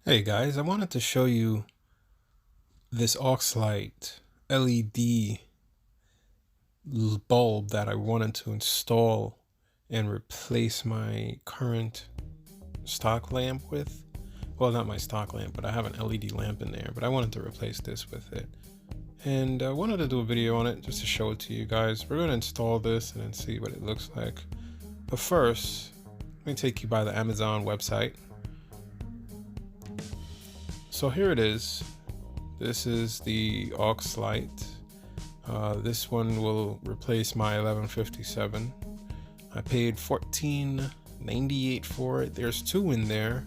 Hey guys, I wanted to show you this AuxLight LED bulb that I wanted to install and replace my current stock lamp with. Well, not my stock lamp, but I have an LED lamp in there, but I wanted to replace this with it. And I wanted to do a video on it just to show it to you guys. We're going to install this and then see what it looks like. But first, let me take you by the Amazon website. So here it is. This is the AuxLight. This one will replace my 1157. I paid $14.98 for it. There's two in there,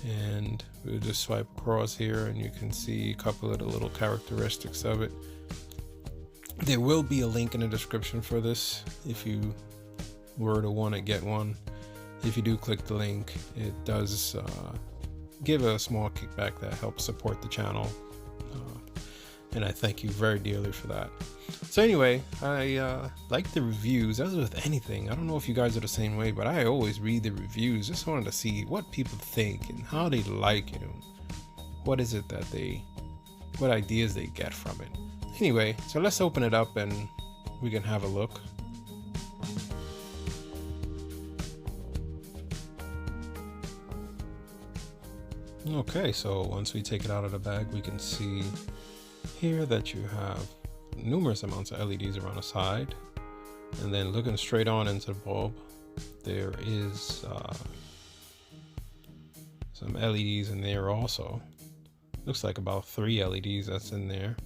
and we'll just swipe across here and you can see a couple of the little characteristics of it. There will be a link in the description for this if you were to want to get one. If you do click the link, it does give a small kickback that helps support the channel, and I thank you very dearly for that. So anyway, I like the reviews, as with anything. I don't know if you guys are the same way, but I always read the reviews. Just wanted to see what people think and how they like it, and what is it that what ideas they get from it. Anyway, so let's open it up and we can have a look. Okay, so once we take it out of the bag, we can see here that you have numerous amounts of LEDs around the side, and then looking straight on into the bulb, there is some LEDs in there also. Looks like about 3 LEDs that's in there,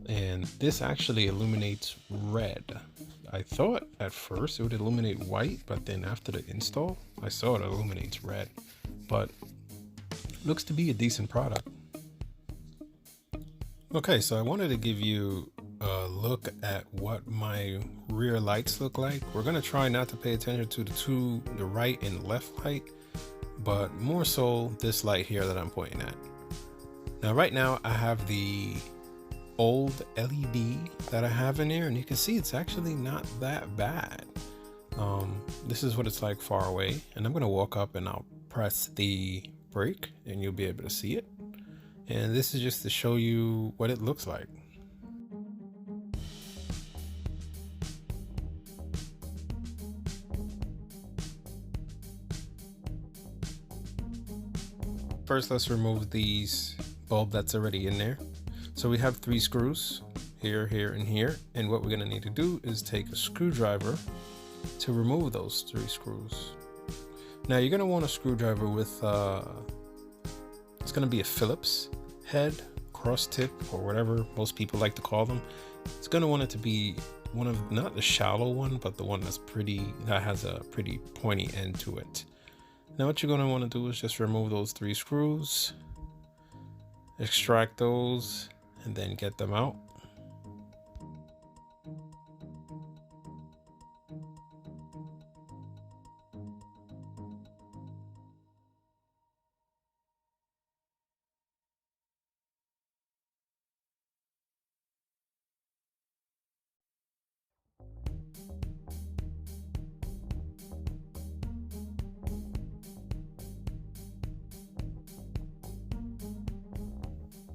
and this actually illuminates red. I thought at first it would illuminate white, but then after the install I saw it illuminates red, but looks to be a decent product. Okay, so I wanted to give you a look at what my rear lights look like. We're going to try not to pay attention to the right and left light, but more so this light here that I'm pointing at. Now right now I have the old LED that I have in there, and you can see it's actually not that bad. This is what it's like far away, and I'm going to walk up and I'll press the brake and you'll be able to see it. And this is just to show you what it looks like. First, let's remove these bulb that's already in there. So we have 3 screws here, here, and here. And what we're going to need to do is take a screwdriver to remove those 3 screws. Now you're going to want a screwdriver with it's going to be a Phillips head, cross tip, or whatever most people like to call them. It's going to want it to be one of, not the shallow one, but the one that has a pretty pointy end to it. Now what you're going to want to do is just remove those 3 screws, extract those, and then get them out.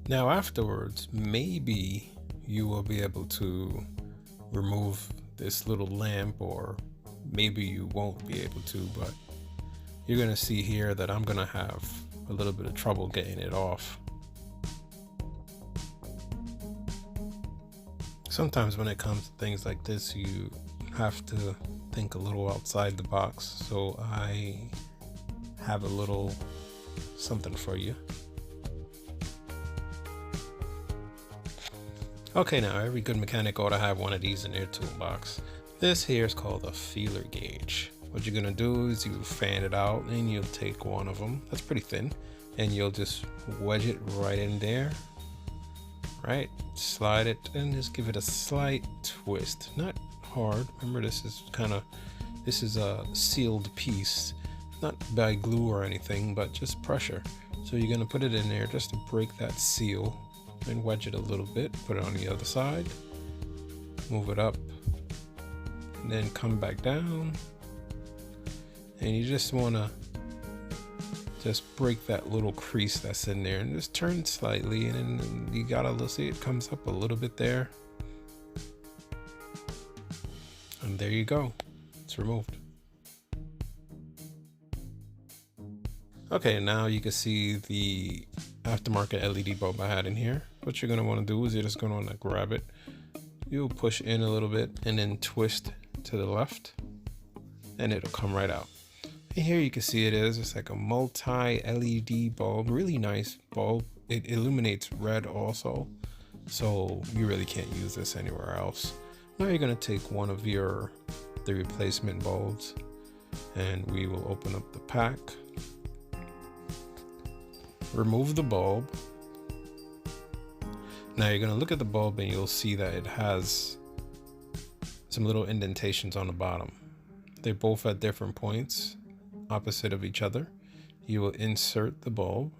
Now afterwards, maybe you will be able to remove this little lamp, or maybe you won't be able to, but you're gonna see here that I'm gonna have a little bit of trouble getting it off. Sometimes when it comes to things like this, you have to think a little outside the box, so I have a little something for you. Okay, now every good mechanic ought to have one of these in their toolbox. This here is called a feeler gauge. What you're gonna do is you fan it out and you'll take one of them, that's pretty thin, and you'll just wedge it right in there, right? Slide it and just give it a slight twist, not hard. Remember, this is a sealed piece, not by glue or anything, but just pressure. So you're gonna put it in there just to break that seal, and wedge it a little bit, put it on the other side, move it up, and then come back down, and you just want to just break that little crease that's in there and just turn slightly, and then you gotta see it comes up a little bit there. And there you go, it's removed. Okay, now you can see the aftermarket LED bulb I had in here. What you're gonna wanna do is you're just gonna wanna grab it. You'll push in a little bit and then twist to the left and it'll come right out. And here you can see it's like a multi LED bulb, really nice bulb. It illuminates red also, so you really can't use this anywhere else. Now you're gonna take one of the replacement bulbs and we will open up the pack. Remove the bulb. Now you're going to look at the bulb and you'll see that it has some little indentations on the bottom. They're both at different points opposite of each other. You will insert the bulb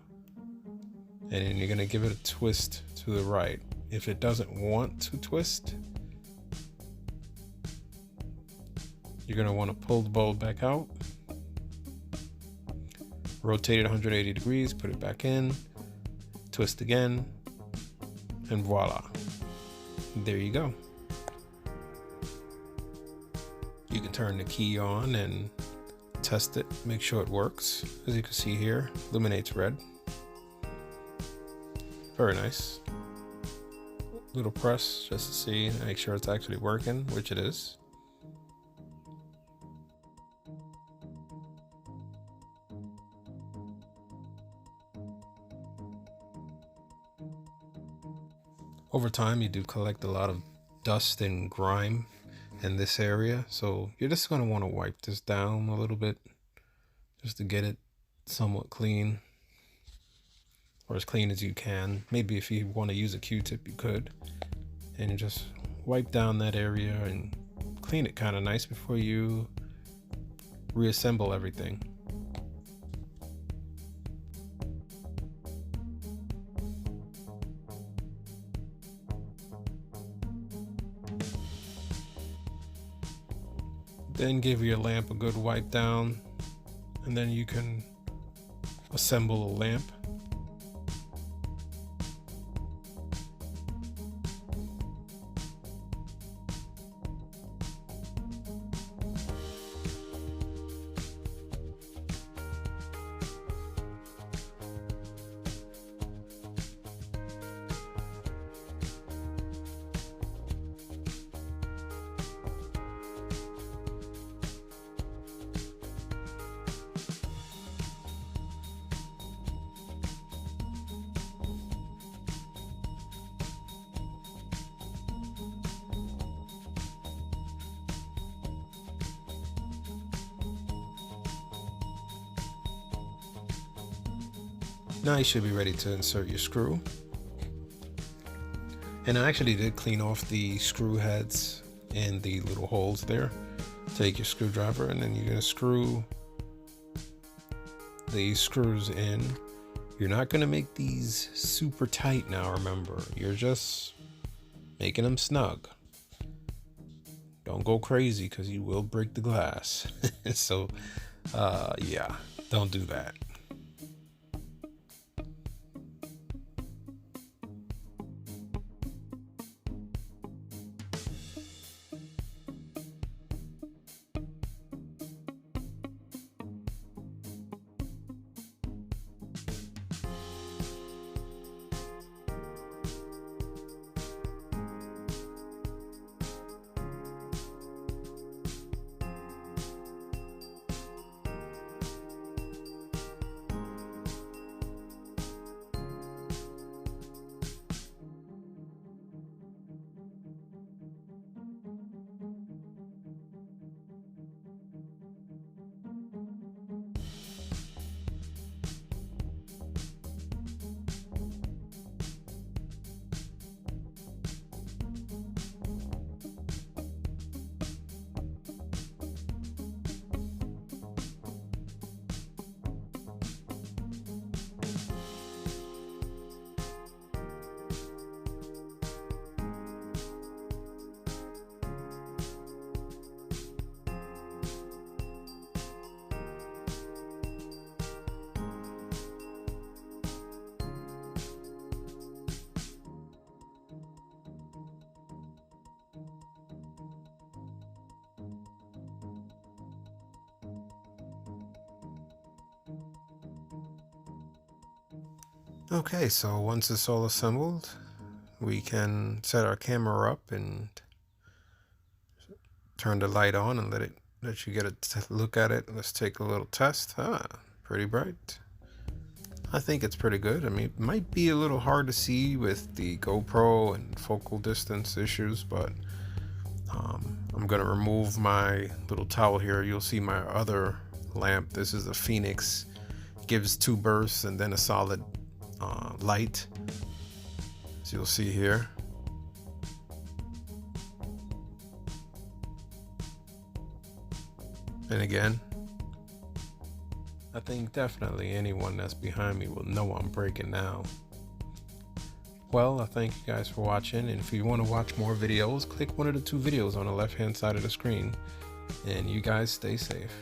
and then you're going to give it a twist to the right. If it doesn't want to twist, you're going to want to pull the bulb back out. Rotate it 180 degrees, put it back in, twist again, and voila. There you go. You can turn the key on and test it, make sure it works. As you can see here, illuminates red. Very nice. Little press just to see, make sure it's actually working, which it is. Over time, you do collect a lot of dust and grime in this area, so you're just going to want to wipe this down a little bit just to get it somewhat clean, or as clean as you can. Maybe if you want to use a Q-tip, you could, and you just wipe down that area and clean it kind of nice before you reassemble everything. Then give your lamp a good wipe down, and then you can assemble a lamp. Now you should be ready to insert your screw. And I actually did clean off the screw heads and the little holes there. Take your screwdriver and then you're going to screw these screws in. You're not going to make these super tight now, remember. You're just making them snug. Don't go crazy because you will break the glass. So yeah, don't do that. Okay, so once it's all assembled, we can set our camera up and turn the light on and let you get a look at it. Let's take a little test. Pretty bright. I think it's pretty good. I mean, it might be a little hard to see with the GoPro and focal distance issues, but I'm gonna remove my little towel here. You'll see my other lamp. This is a Phoenix. Gives 2 bursts and then a solid light, as you'll see here. And again, I think definitely anyone that's behind me will know I'm breaking now. Well, I thank you guys for watching, and if you want to watch more videos, click one of the 2 videos on the left hand side of the screen, and you guys stay safe.